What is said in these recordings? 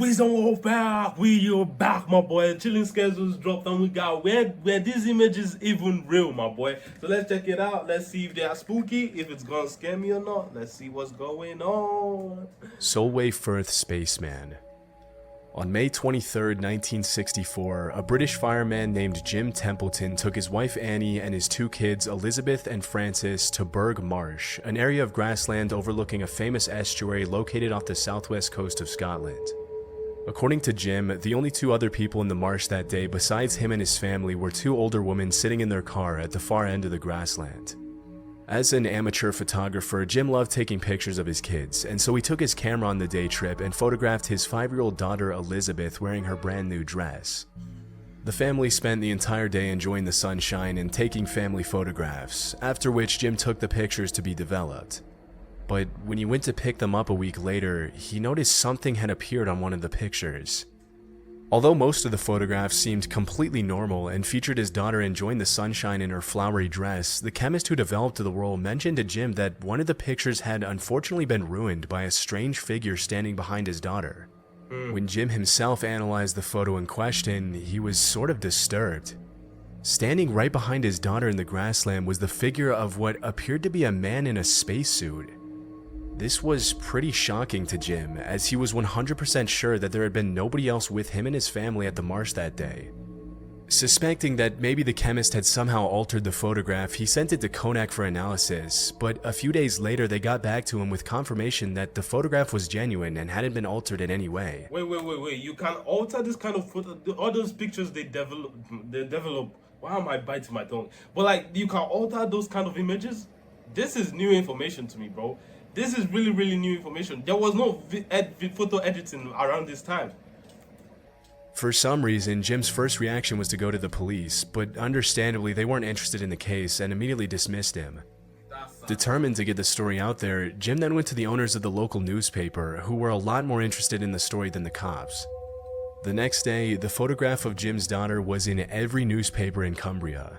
WisdomWolf back. You're back, my boy. Chilling schedules dropped, and we got where these images even real, my boy. So let's check it out. Let's see if they are spooky, if it's gonna scare me or not. Let's see what's going on. Solway Firth Spaceman. On May 23, 1964, a British fireman named Jim Templeton took his wife Annie and his two kids Elizabeth and Francis to Burgh Marsh, an area of grassland overlooking a famous estuary located off the southwest coast of Scotland. According to Jim, the only two other people in the marsh that day besides him and his family were two older women sitting in their car at the far end of the grassland. As an amateur photographer, Jim loved taking pictures of his kids, and so he took his camera on the day trip and photographed his 5-year-old daughter Elizabeth wearing her brand new dress. The family spent the entire day enjoying the sunshine and taking family photographs, after which Jim took the pictures to be developed. But when he went to pick them up a week later, he noticed something had appeared on one of the pictures. Although most of the photographs seemed completely normal and featured his daughter enjoying the sunshine in her flowery dress, the chemist who developed the role mentioned to Jim that one of the pictures had unfortunately been ruined by a strange figure standing behind his daughter. When Jim himself analyzed the photo in question, he was sort of disturbed. Standing right behind his daughter in the grassland was the figure of what appeared to be a man in a spacesuit. This was pretty shocking to Jim, as he was 100% sure that there had been nobody else with him and his family at the marsh that day. Suspecting that maybe the chemist had somehow altered the photograph, he sent it to Kodak for analysis, but a few days later they got back to him with confirmation that the photograph was genuine and hadn't been altered in any way. Wait, you can alter this kind of photo, all those pictures they develop, why am I biting my tongue? But like, you can alter those kind of images? This is new information to me, bro. This is really new information. There was no photo editing around this time. For some reason, Jim's first reaction was to go to the police, but understandably they weren't interested in the case and immediately dismissed him. Determined to get the story out there, Jim then went to the owners of the local newspaper, who were a lot more interested in the story than the cops. The next day, the photograph of Jim's daughter was in every newspaper in Cumbria.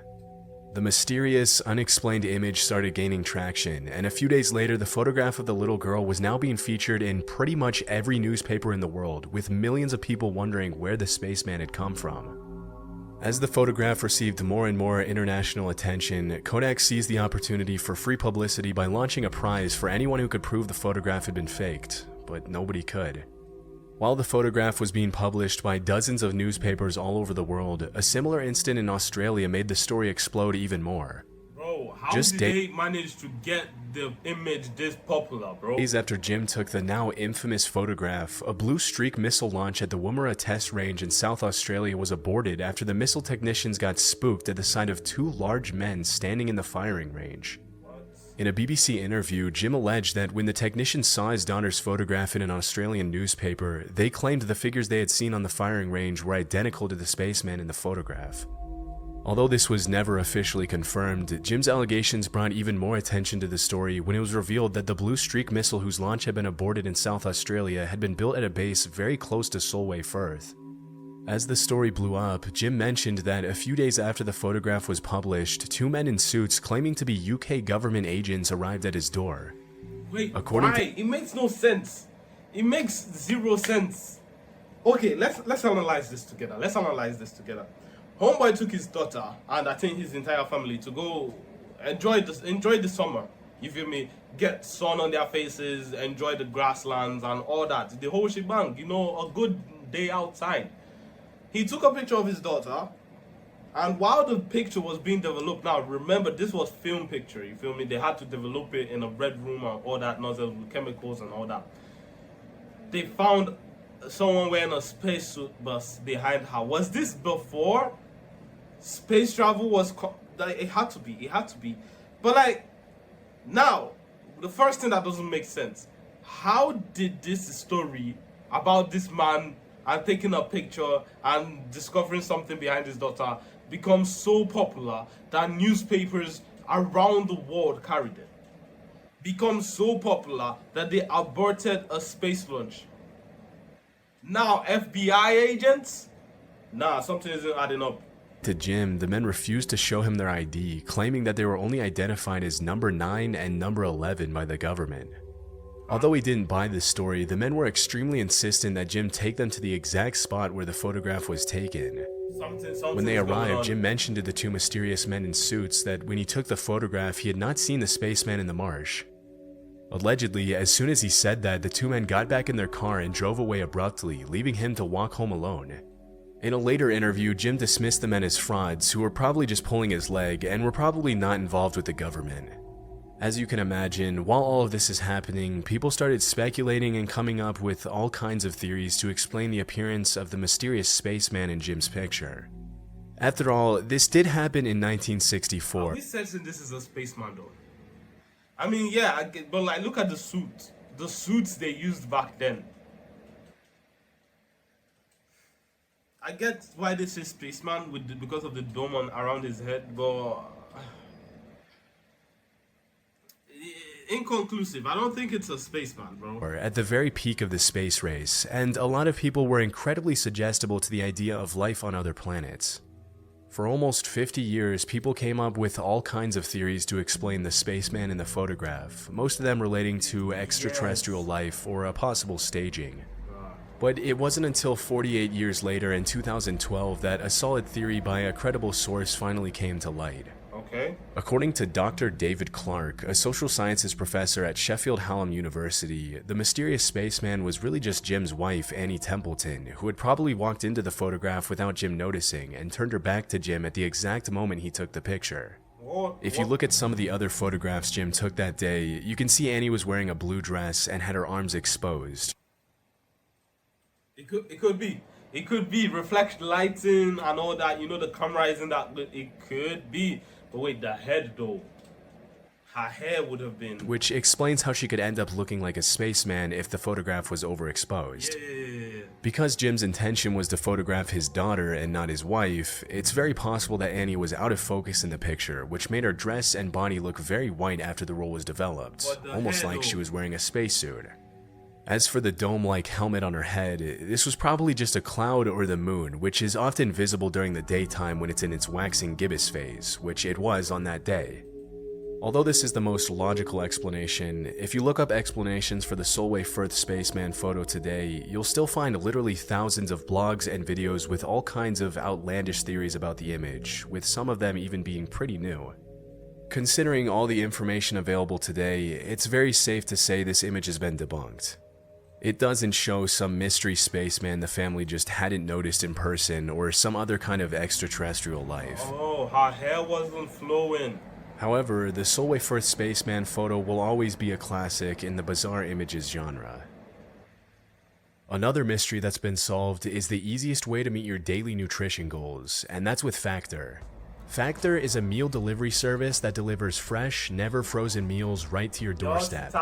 The mysterious, unexplained image started gaining traction, and a few days later the photograph of the little girl was now being featured in pretty much every newspaper in the world, with millions of people wondering where the spaceman had come from. As the photograph received more and more international attention, Kodak seized the opportunity for free publicity by launching a prize for anyone who could prove the photograph had been faked, but nobody could. While the photograph was being published by dozens of newspapers all over the world, a similar incident in Australia made the story explode even more. Bro, how did they manage to get the image this popular, bro? Days after Jim took the now infamous photograph, a Blue Streak missile launch at the Woomera test range in South Australia was aborted after the missile technicians got spooked at the sight of two large men standing in the firing range. In a BBC interview, Jim alleged that when the technicians saw his daughter's photograph in an Australian newspaper, they claimed the figures they had seen on the firing range were identical to the spaceman in the photograph. Although this was never officially confirmed, Jim's allegations brought even more attention to the story when it was revealed that the Blue Streak missile whose launch had been aborted in South Australia had been built at a base very close to Solway Firth. As the story blew up, Jim mentioned that a few days after the photograph was published, two men in suits claiming to be UK government agents arrived at his door. Wait, why? It makes no sense. It makes zero sense. Okay, let's analyze this together. Homeboy took his daughter and I think his entire family to go enjoy the summer. You feel me? Get sun on their faces, enjoy the grasslands and all that. The whole shebang, you know, a good day outside. He took a picture of his daughter, and while the picture was being developed, now remember this was film picture, you feel me? They had to develop it in a red room and all that nonsense with chemicals and all that. They found someone wearing a spacesuit bus behind her. Was this before space travel was? It had to be. But like, now, the first thing that doesn't make sense: how did this story about this man and taking a picture and discovering something behind his daughter become so popular that newspapers around the world carried it? Become so popular that they aborted a space launch. Now FBI agents? Nah, something isn't adding up. To Jim, the men refused to show him their ID, claiming that they were only identified as number 9 and number 11 by the government. Although he didn't buy this story, the men were extremely insistent that Jim take them to the exact spot where the photograph was taken. When they arrived, Jim mentioned to the two mysterious men in suits that when he took the photograph, he had not seen the spaceman in the marsh. Allegedly, as soon as he said that, the two men got back in their car and drove away abruptly, leaving him to walk home alone. In a later interview, Jim dismissed the men as frauds who were probably just pulling his leg and were probably not involved with the government. As you can imagine, while all of this is happening, people started speculating and coming up with all kinds of theories to explain the appearance of the mysterious spaceman in Jim's picture. After all, this did happen in 1964. Are we certain this is a spaceman though? I mean, yeah, I get, but like, look at the suit. The suits they used back then. I get why they say spaceman because of the dome around his head, but inconclusive. I don't think it's a spaceman, bro. At the very peak of the space race, and a lot of people were incredibly suggestible to the idea of life on other planets. For almost 50 years, people came up with all kinds of theories to explain the spaceman in the photograph, most of them relating to extraterrestrial life or a possible staging. But it wasn't until 48 years later in 2012 that a solid theory by a credible source finally came to light. Okay. According to Dr. David Clark, a social sciences professor at Sheffield Hallam University, the mysterious spaceman was really just Jim's wife, Annie Templeton, who had probably walked into the photograph without Jim noticing and turned her back to Jim at the exact moment he took the picture. If you look at some of the other photographs Jim took that day, you can see Annie was wearing a blue dress and had her arms exposed. It could be reflection lighting and all that, you know, the camera isn't that good. It could be. But wait, the head though. Her hair would have been... Which explains how she could end up looking like a spaceman if the photograph was overexposed. Yeah. Because Jim's intention was to photograph his daughter and not his wife, it's very possible that Annie was out of focus in the picture, which made her dress and body look very white after the role was developed, almost like she was wearing a spacesuit. As for the dome-like helmet on her head, this was probably just a cloud or the moon, which is often visible during the daytime when it's in its waxing gibbous phase, which it was on that day. Although this is the most logical explanation, if you look up explanations for the Solway Firth Spaceman photo today, you'll still find literally thousands of blogs and videos with all kinds of outlandish theories about the image, with some of them even being pretty new. Considering all the information available today, it's very safe to say this image has been debunked. It doesn't show some mystery spaceman the family just hadn't noticed in person or some other kind of extraterrestrial life. Oh, her hair wasn't flowing. However, the Solway Firth Spaceman photo will always be a classic in the bizarre images genre. Another mystery that's been solved is the easiest way to meet your daily nutrition goals, and that's with Factor. Factor is a meal delivery service that delivers fresh, never frozen meals right to your doorstep.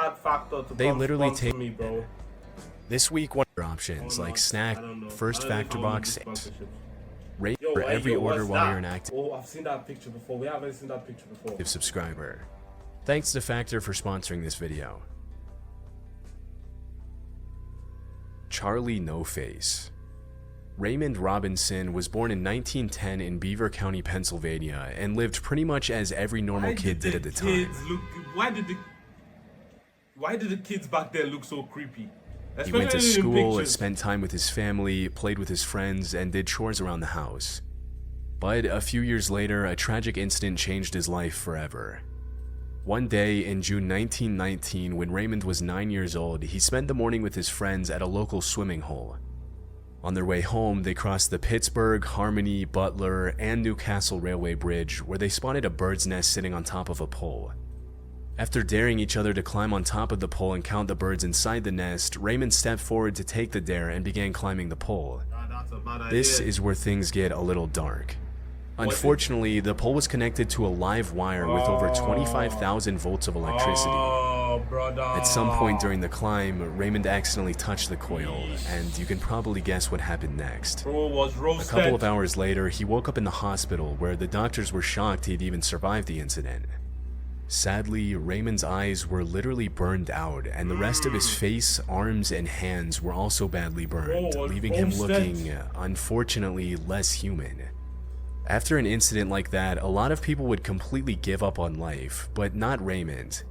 They literally take me, bro. This week, what are options like snack, first Factor box, rate for every order while you're an active Oh, I've seen that picture before. We haven't seen that picture before. Subscriber. Thanks to Factor for sponsoring this video. Charlie No Face. Raymond Robinson was born in 1910 in Beaver County, Pennsylvania, and lived pretty much as every normal kid did at the time. Why did the kids back then look so creepy? He went to school, spent time with his family, played with his friends, and did chores around the house. But a few years later, a tragic incident changed his life forever. One day in June 1919, when Raymond was 9 years old, he spent the morning with his friends at a local swimming hole. On their way home, they crossed the Pittsburgh, Harmony, Butler, and Newcastle Railway Bridge, where they spotted a bird's nest sitting on top of a pole. After daring each other to climb on top of the pole and count the birds inside the nest, Raymond stepped forward to take the dare and began climbing the pole. This is where things get a little dark. Unfortunately, the pole was connected to a live wire with over 25,000 volts of electricity. At some point during the climb, Raymond accidentally touched the coil, and you can probably guess what happened next. A couple of hours later, he woke up in the hospital where the doctors were shocked he'd even survived the incident. Sadly, Raymond's eyes were literally burned out, and the rest of his face, arms, and hands were also badly burned, leaving him looking, unfortunately, less human. After an incident like that, a lot of people would completely give up on life, but not Raymond.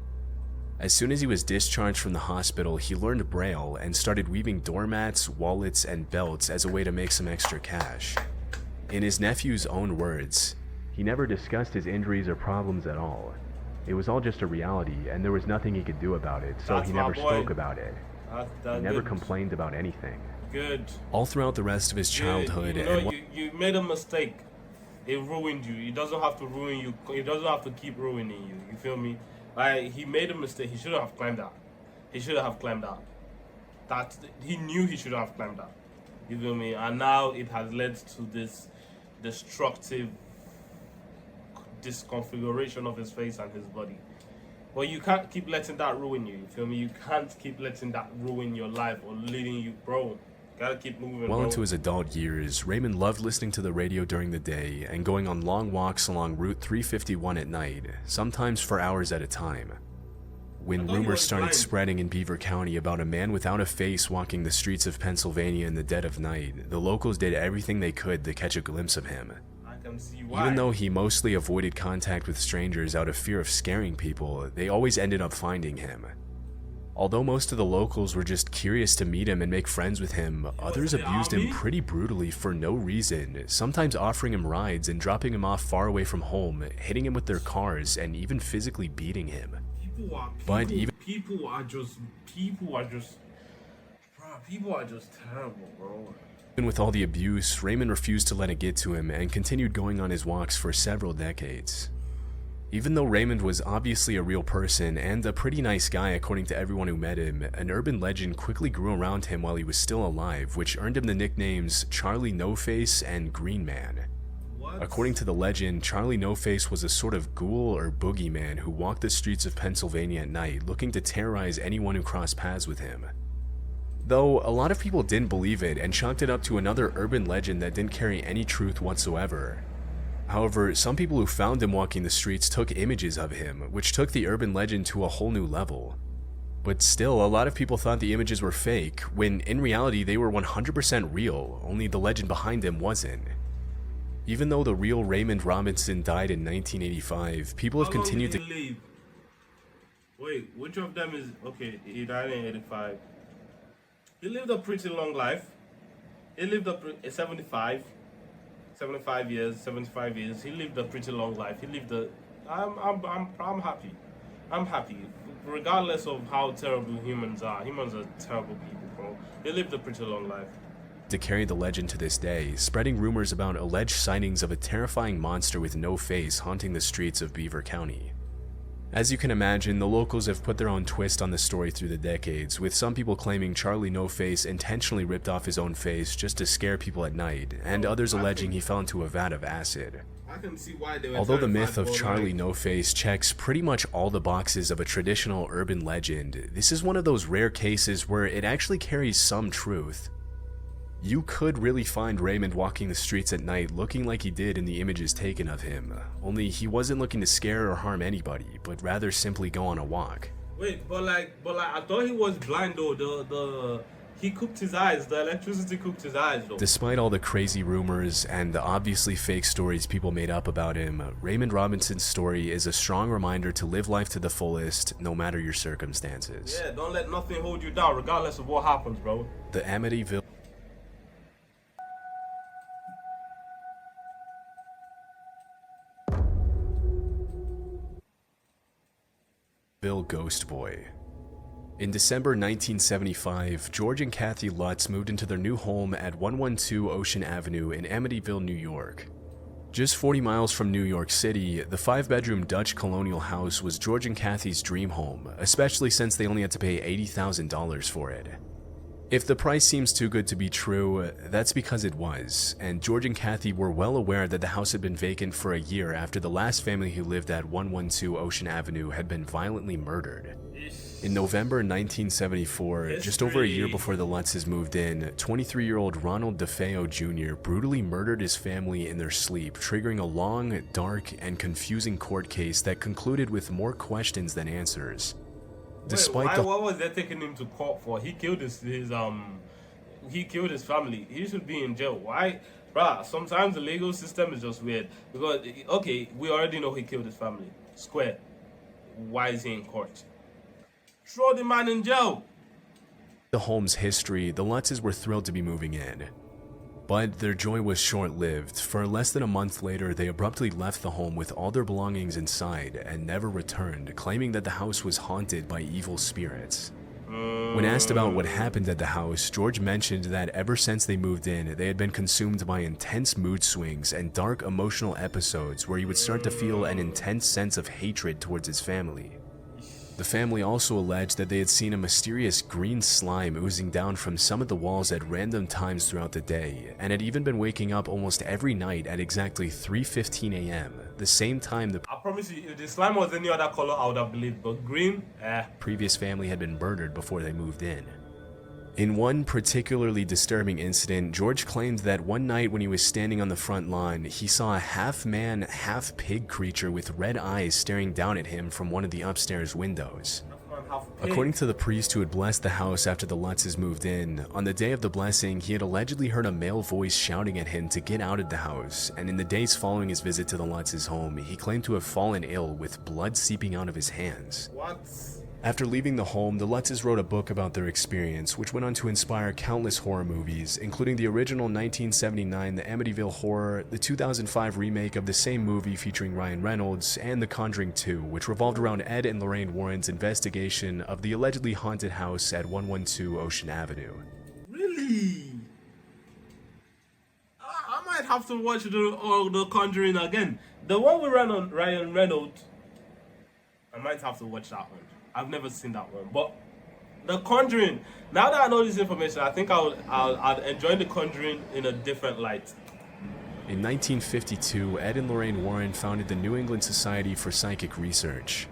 As soon as he was discharged from the hospital, he learned Braille and started weaving doormats, wallets, and belts as a way to make some extra cash. In his nephew's own words, he never discussed his injuries or problems at all. It was all just a reality, and there was nothing he could do about it, so he never spoke about it. He never complained about anything. Good. All throughout the rest of his childhood, you made a mistake. It ruined you. It doesn't have to ruin you. It doesn't have to keep ruining you. You feel me? Like, he made a mistake. He shouldn't have climbed out. He should have climbed out. He knew he should have climbed out. You feel me? And now it has led to this destructive disconfiguration of his face and his body. But you can't keep letting that ruin you. You feel me? You can't keep letting that ruin your life or leading you, bro. Gotta keep moving, Well into his adult years, Raymond loved listening to the radio during the day and going on long walks along Route 351 at night, sometimes for hours at a time. When rumors started spreading in Beaver County about a man without a face walking the streets of Pennsylvania in the dead of night, the locals did everything they could to catch a glimpse of him. I can see why. Even though he mostly avoided contact with strangers out of fear of scaring people, they always ended up finding him. Although most of the locals were just curious to meet him and make friends with him, others abused him pretty brutally for no reason, sometimes offering him rides and dropping him off far away from home, hitting him with their cars, and even physically beating him. People are just terrible, bro. Even with all the abuse, Raymond refused to let it get to him and continued going on his walks for several decades. Even though Raymond was obviously a real person and a pretty nice guy according to everyone who met him, an urban legend quickly grew around him while he was still alive, which earned him the nicknames Charlie No Face and Green Man. What? According to the legend, Charlie No Face was a sort of ghoul or boogeyman who walked the streets of Pennsylvania at night looking to terrorize anyone who crossed paths with him. Though a lot of people didn't believe it and chalked it up to another urban legend that didn't carry any truth whatsoever. However, some people who found him walking the streets took images of him, which took the urban legend to a whole new level. But still, a lot of people thought the images were fake, when in reality they were 100% real, only the legend behind him wasn't. Even though the real Raymond Robinson died in 1985, people have continued to... Live? Wait, which of them is... Okay, he died in 85. He lived a pretty long life. He lived 75 years. He lived a pretty long life. He lived a... I'm happy. I'm happy. Regardless of how terrible humans are terrible people, bro. They lived a pretty long life. To carry the legend to this day, spreading rumors about alleged sightings of a terrifying monster with no face haunting the streets of Beaver County. As you can imagine, the locals have put their own twist on the story through the decades, with some people claiming Charlie No Face intentionally ripped off his own face just to scare people at night, and others alleging he fell into a vat of acid. I can see why they were. Although the myth of Charlie No Face checks pretty much all the boxes of a traditional urban legend, this is one of those rare cases where it actually carries some truth. You could really find Raymond walking the streets at night looking like he did in the images taken of him, only he wasn't looking to scare or harm anybody, but rather simply go on a walk. Wait, but like I thought he was blind though. He cooked his eyes. The electricity cooked his eyes though. Despite all the crazy rumors and the obviously fake stories people made up about him, Raymond Robinson's story is a strong reminder to live life to the fullest, no matter your circumstances. Yeah, don't let nothing hold you down, regardless of what happens, bro. The Amityville Ghost Boy. In December 1975, George and Kathy Lutz moved into their new home at 112 Ocean Avenue in Amityville, New York. Just 40 miles from New York City, the 5-bedroom Dutch colonial house was George and Kathy's dream home, especially since they only had to pay $80,000 for it. If the price seems too good to be true, that's because it was, and George and Kathy were well aware that the house had been vacant for a year after the last family who lived at 112 Ocean Avenue had been violently murdered. In November 1974, just over a year before the Lutzes moved in, 23-year-old Ronald DeFeo Jr. brutally murdered his family in their sleep, triggering a long, dark, and confusing court case that concluded with more questions than answers. What was they taking him to court for? He killed his family. He should be in jail. Why? Bruh, sometimes the legal system is just weird. Because, okay, we already know he killed his family. Square. Why is he in court? Throw the man in jail. The home's history, the Lutzes were thrilled to be moving in. But their joy was short-lived, for less than a month later they abruptly left the home with all their belongings inside and never returned, claiming that the house was haunted by evil spirits. When asked about what happened at the house, George mentioned that ever since they moved in, they had been consumed by intense mood swings and dark emotional episodes where he would start to feel an intense sense of hatred towards his family. The family also alleged that they had seen a mysterious green slime oozing down from some of the walls at random times throughout the day, and had even been waking up almost every night at exactly 3:15 a.m., the same time the I promise you, if the slime was any other color, I would have believed, but green, previous family had been murdered before they moved in. In one particularly disturbing incident, George claimed that one night when he was standing on the front lawn, he saw a half-man, half-pig creature with red eyes staring down at him from one of the upstairs windows. According to the priest who had blessed the house after the Lutzes moved in, on the day of the blessing, he had allegedly heard a male voice shouting at him to get out of the house, and in the days following his visit to the Lutzes' home, he claimed to have fallen ill with blood seeping out of his hands. What? After leaving the home, the Lutzes wrote a book about their experience, which went on to inspire countless horror movies, including the original 1979 The Amityville Horror, the 2005 remake of the same movie featuring Ryan Reynolds, and The Conjuring 2, which revolved around Ed and Lorraine Warren's investigation of the allegedly haunted house at 112 Ocean Avenue. Really? I might have to watch the Conjuring again. The one we ran on Ryan Reynolds, I might have to watch that one. I've never seen that one, but The Conjuring. Now that I know this information, I think I'll enjoy The Conjuring in a different light. In 1952, Ed and Lorraine Warren founded the New England Society for Psychic Research.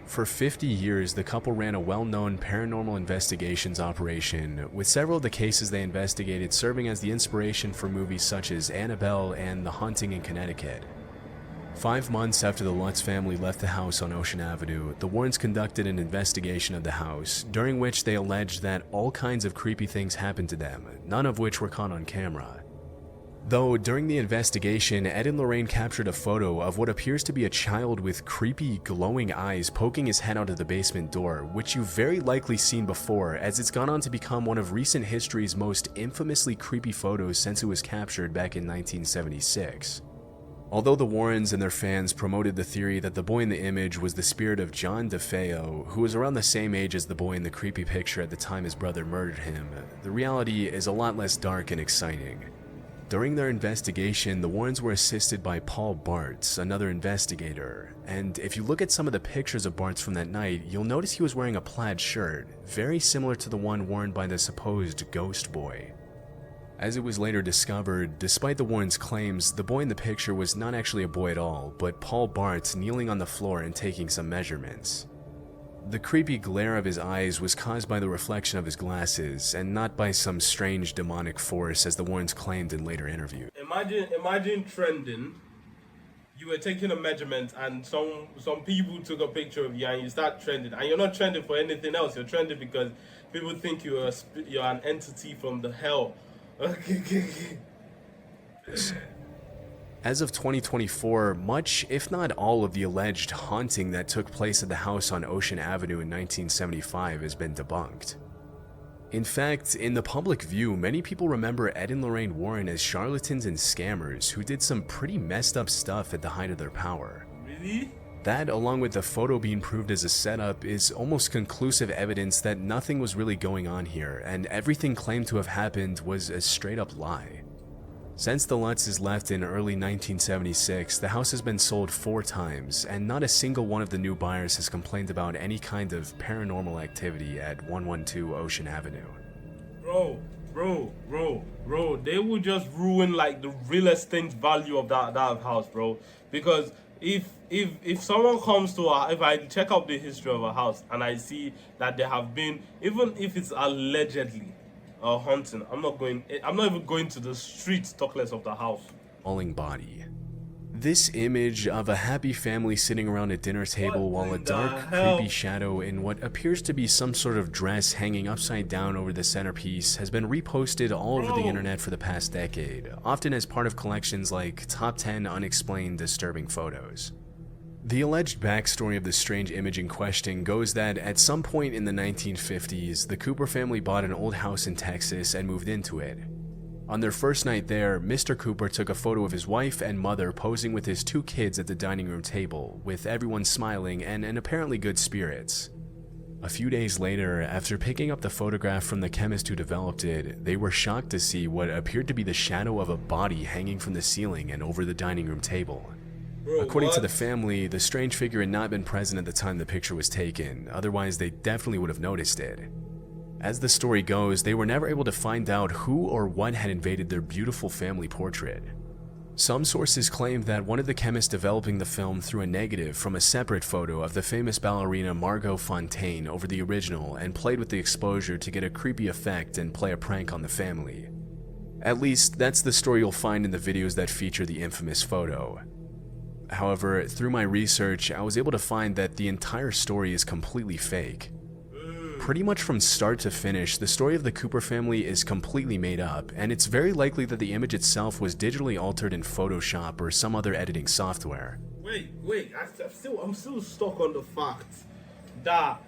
For 50 years, the couple ran a well-known paranormal investigations operation, with several of the cases they investigated serving as the inspiration for movies such as Annabelle and The Haunting in Connecticut. 5 months after the Lutz family left the house on Ocean Avenue, the Warrens conducted an investigation of the house, during which they alleged that all kinds of creepy things happened to them, none of which were caught on camera. Though, during the investigation, Ed and Lorraine captured a photo of what appears to be a child with creepy, glowing eyes poking his head out of the basement door, which you've very likely seen before, as it's gone on to become one of recent history's most infamously creepy photos since it was captured back in 1976. Although the Warrens and their fans promoted the theory that the boy in the image was the spirit of John DeFeo, who was around the same age as the boy in the creepy picture at the time his brother murdered him, the reality is a lot less dark and exciting. During their investigation, the Warrens were assisted by Paul Bartz, another investigator, and if you look at some of the pictures of Bartz from that night, you'll notice he was wearing a plaid shirt, very similar to the one worn by the supposed Ghost Boy. As it was later discovered, despite the Warrens' claims, the boy in the picture was not actually a boy at all, but Paul Bartz kneeling on the floor and taking some measurements. The creepy glare of his eyes was caused by the reflection of his glasses, and not by some strange demonic force as the Warrens claimed in later interviews. Imagine trending. You were taking a measurement and some people took a picture of you and you start trending. And you're not trending for anything else, you're trending because people think you're an entity from the hell. As of 2024, much, if not all, of the alleged haunting that took place at the house on Ocean Avenue in 1975 has been debunked. In fact, in the public view, many people remember Ed and Lorraine Warren as charlatans and scammers who did some pretty messed up stuff at the height of their power. Really? That, along with the photo being proved as a setup, is almost conclusive evidence that nothing was really going on here, and everything claimed to have happened was a straight-up lie. Since the Lutzes left in early 1976, the house has been sold 4 times, and not a single one of the new buyers has complained about any kind of paranormal activity at 112 Ocean Avenue. Bro, they will just ruin like the real estate value of that house, bro. Because if someone comes to if I check out the history of a house and I see that there have been, even if it's allegedly a haunting, I'm not even going to the streets, talk less of the house. Falling body. This image of a happy family sitting around a dinner table while a dark, creepy shadow in what appears to be some sort of dress hanging upside down over the centerpiece has been reposted all over the internet for the past decade, often as part of collections like Top 10 Unexplained Disturbing Photos. The alleged backstory of the strange image in question goes that at some point in the 1950s, the Cooper family bought an old house in Texas and moved into it. On their first night there, Mr. Cooper took a photo of his wife and mother posing with his 2 kids at the dining room table, with everyone smiling and in apparently good spirits. A few days later, after picking up the photograph from the chemist who developed it, they were shocked to see what appeared to be the shadow of a body hanging from the ceiling and over the dining room table. Bro, According what? to the family, the strange figure had not been present at the time the picture was taken, otherwise they definitely would have noticed it. As the story goes, they were never able to find out who or what had invaded their beautiful family portrait. Some sources claim that one of the chemists developing the film threw a negative from a separate photo of the famous ballerina Margot Fontaine over the original and played with the exposure to get a creepy effect and play a prank on the family. At least, that's the story you'll find in the videos that feature the infamous photo. However, through my research, I was able to find that the entire story is completely fake. Pretty much from start to finish, the story of the Cooper family is completely made up, and it's very likely that the image itself was digitally altered in Photoshop or some other editing software. Wait, I'm still stuck on the fact that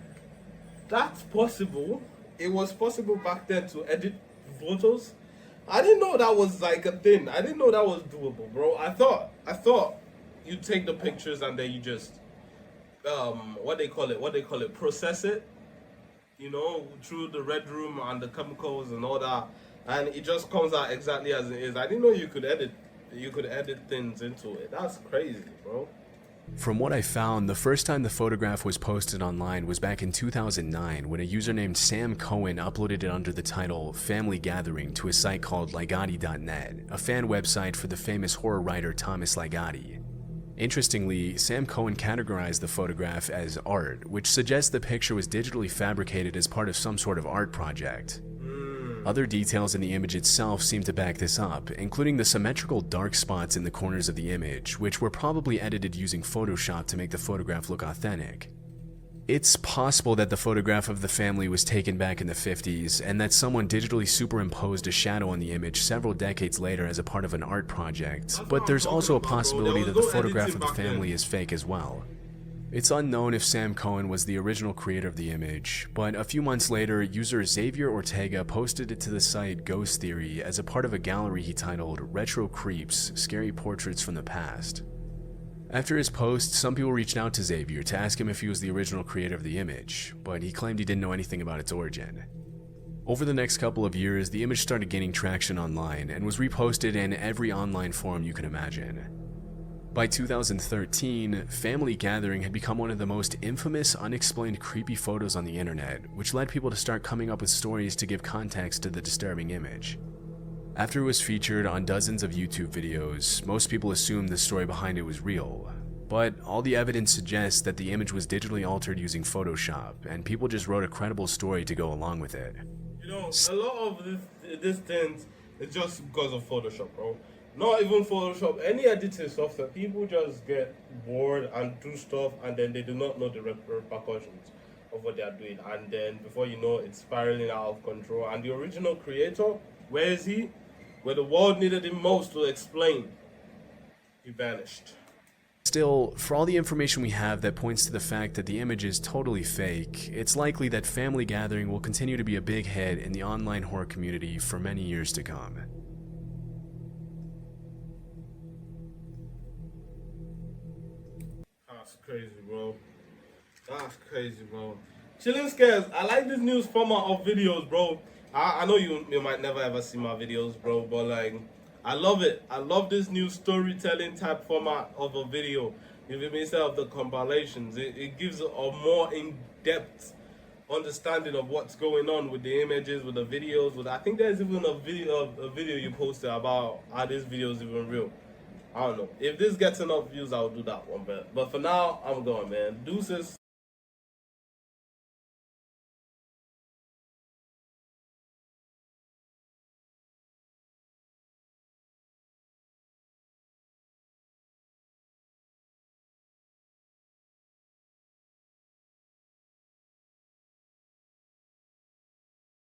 that's possible. It was possible back then to edit photos. I didn't know that was like a thing. I didn't know that was doable, bro. I thought you take the pictures and then you just what they call it, process it, you know, through the red room and the chemicals and all that, and it just comes out exactly as it is. I didn't know you could edit things into it. That's crazy, bro. From what I found, the first time the photograph was posted online was back in 2009 when a user named Sam Cohen uploaded it under the title Family Gathering to a site called Ligotti.net, a fan website for the famous horror writer Thomas Ligotti. Interestingly, Sam Cohen categorized the photograph as art, which suggests the picture was digitally fabricated as part of some sort of art project. Other details in the image itself seem to back this up, including the symmetrical dark spots in the corners of the image, which were probably edited using Photoshop to make the photograph look authentic. It's possible that the photograph of the family was taken back in the 50s, and that someone digitally superimposed a shadow on the image several decades later as a part of an art project, but there's also a possibility that the photograph of the family is fake as well. It's unknown if Sam Cohen was the original creator of the image, but a few months later, user Xavier Ortega posted it to the site Ghost Theory as a part of a gallery he titled Retro Creeps, Scary Portraits from the Past. After his post, some people reached out to Xavier to ask him if he was the original creator of the image, but he claimed he didn't know anything about its origin. Over the next couple of years, the image started gaining traction online and was reposted in every online forum you can imagine. By 2013, Family Gathering had become one of the most infamous, unexplained creepy photos on the internet, which led people to start coming up with stories to give context to the disturbing image. After it was featured on dozens of YouTube videos, most people assumed the story behind it was real, but all the evidence suggests that the image was digitally altered using Photoshop, and people just wrote a credible story to go along with it. You know, a lot of this things is just because of Photoshop, bro. Not even Photoshop, any editing software, people just get bored and do stuff, and then they do not know the repercussions of what they are doing, and then before you know, it's spiraling out of control. And the original creator, where is he? Where the world needed him most to explain, he vanished. Still, for all the information we have that points to the fact that the image is totally fake, it's likely that Family Gathering will continue to be a big hit in the online horror community for many years to come. That's crazy, bro. That's crazy, bro. Chilling Scares, I like this new format of videos, bro. I know you might never ever see my videos, bro, but like, I love it. I love this new storytelling type format of a video. Giving myself the compilations. It gives a more in-depth understanding of what's going on with the images, with the videos. I think there's even a video you posted about are these videos even real. I don't know. If this gets enough views, I'll do that one. But for now, I'm going, man. Deuces.